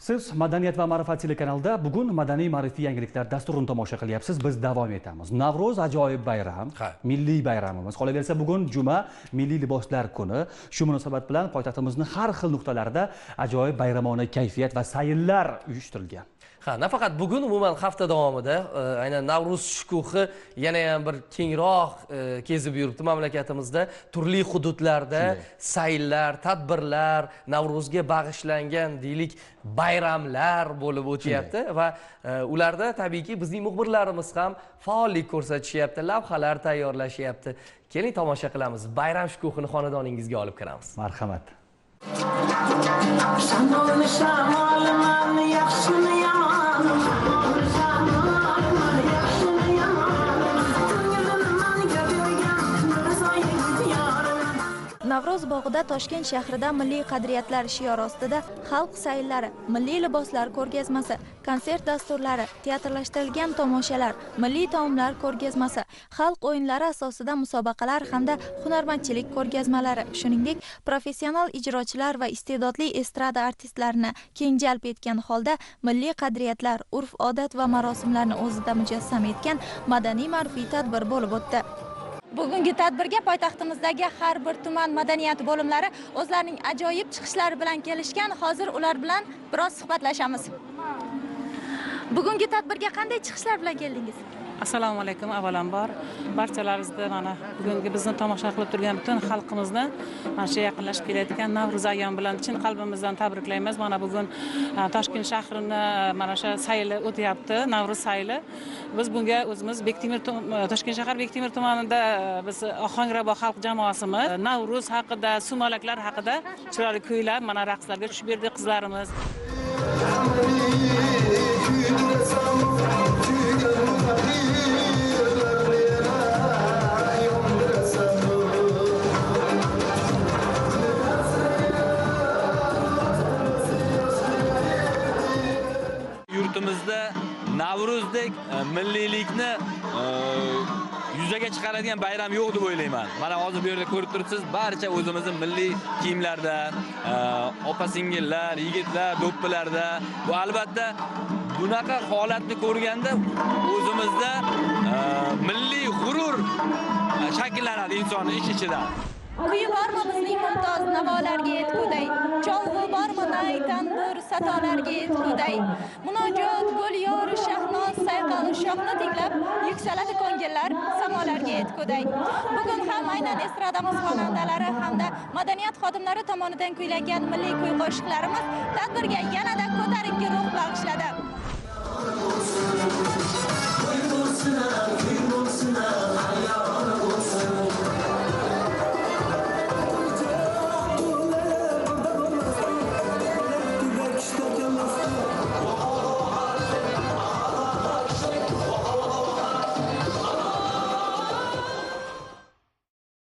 Siz Madaniyat va ma'rifat telekanalida bugun madaniy ma'rifiy yangiliklar dasturini tomosha qilyapsiz. Biz davom etamiz. Navro'z ajoyib bayram, milliy bayramimiz. Qolaversa bugun juma, milliy liboslar kuni. Shu munosabat bilan poytaxtimizning har xil nuqtalarida ajoyib bayramona kayfiyat va sayllar uyushtirilgan. Nafaqat bugun umuman hafta davomida aynan Navro'z shukuhi yana ham bir kengroq kezib yuribdi mamlakatimizda. Turli hududlarda sayllar, tadbirlar, Navro'zga bag'ishlangan deylik bayramlar bo'lib o'tyapti va ularda tabiiyki bizning muxbirlarimiz ham faollik ko'rsatishyapti, lavhalar tayyorlashyapti. Keling tomosha qilamiz. Bayram shukuhini xonadoningizga olib kiramiz. Marhamat. Navro'z bog'ida Toshkent shahrida milliy qadriyatlar shiori ostida xalq sayllari, milliy liboslar ko'rgazmasi, konsert dasturlari, teatrlashtirilgan tomoshalar, milliy taomlar ko'rgazmasi, xalq o'yinlari asosida musobaqalar hamda hunarmandchilik ko'rgazmalari, shuningdek professional ijrochilar va iste'dodli estrada artistlarini keng jalb etgan holda milliy qadriyatlar, urf-odat va marosimlarni o'zida mujassam etgan madaniy ma'rifiy tadbir bo'lib o'tdi. Bugungi tadbirga poytaxtimizdagi har bir tuman madaniyat bo'limlari o'zlarining ajoyib chiqishlari bilan kelishgan. Hozir ular bilan biroz suhbatlashamiz. Bugungi tadbirga qanday chiqishlar bilan keldingiz? Assalomu alaykum. Avvalambor barchalaringizni mana bugungi bizni tomosha qilib turgan butun xalqimizni mana shu yaqinlashib kelayotgan Navro'z ayyomi bilan chin qalbimizdan tabriklaymiz. Mana bugun Toshkent shahrini mana shu sayli o'tyapti, Navro'z sayli. Biz bunga o'zimiz Toshkent shahar Bektemir tumanida biz Ohangrabo xalq jamoasimiz Navro'z haqida, sumalaklar haqida chiroyli kuylar, mana raqslarga tushib berdi qizlarimiz. Yurtimizda Navro'zdek milliylikni yuzaga chiqaradigan bayram yo'q deb o'ylayman. Mana hozir bu yerda ko'rib turibsiz, barcha o'zimizning milliy kiyimlarda, opa-singillar, yigitlar, do'ppilarda. Bu albatta bunaqa holatni ko'rganda o'zimizda milliy g'urur shakllanadi insonning ichidan. Kuyi bormi bizning mumtoz navolarga yetguday, cholg'u bormi nay tanbur satolarga yetguday, munojot gul yor shahnoz sayqal shohni tinglab yuksaladi ko'ngillar samolarga yetguday. Bugun ham aynan estradamiz xonandalari hamda madaniyat xodimlari tomonidan kuylangan milliy kuy qo'shiqlarimiz tadbirga yanada ko'tarinki ruh bag'ishladi.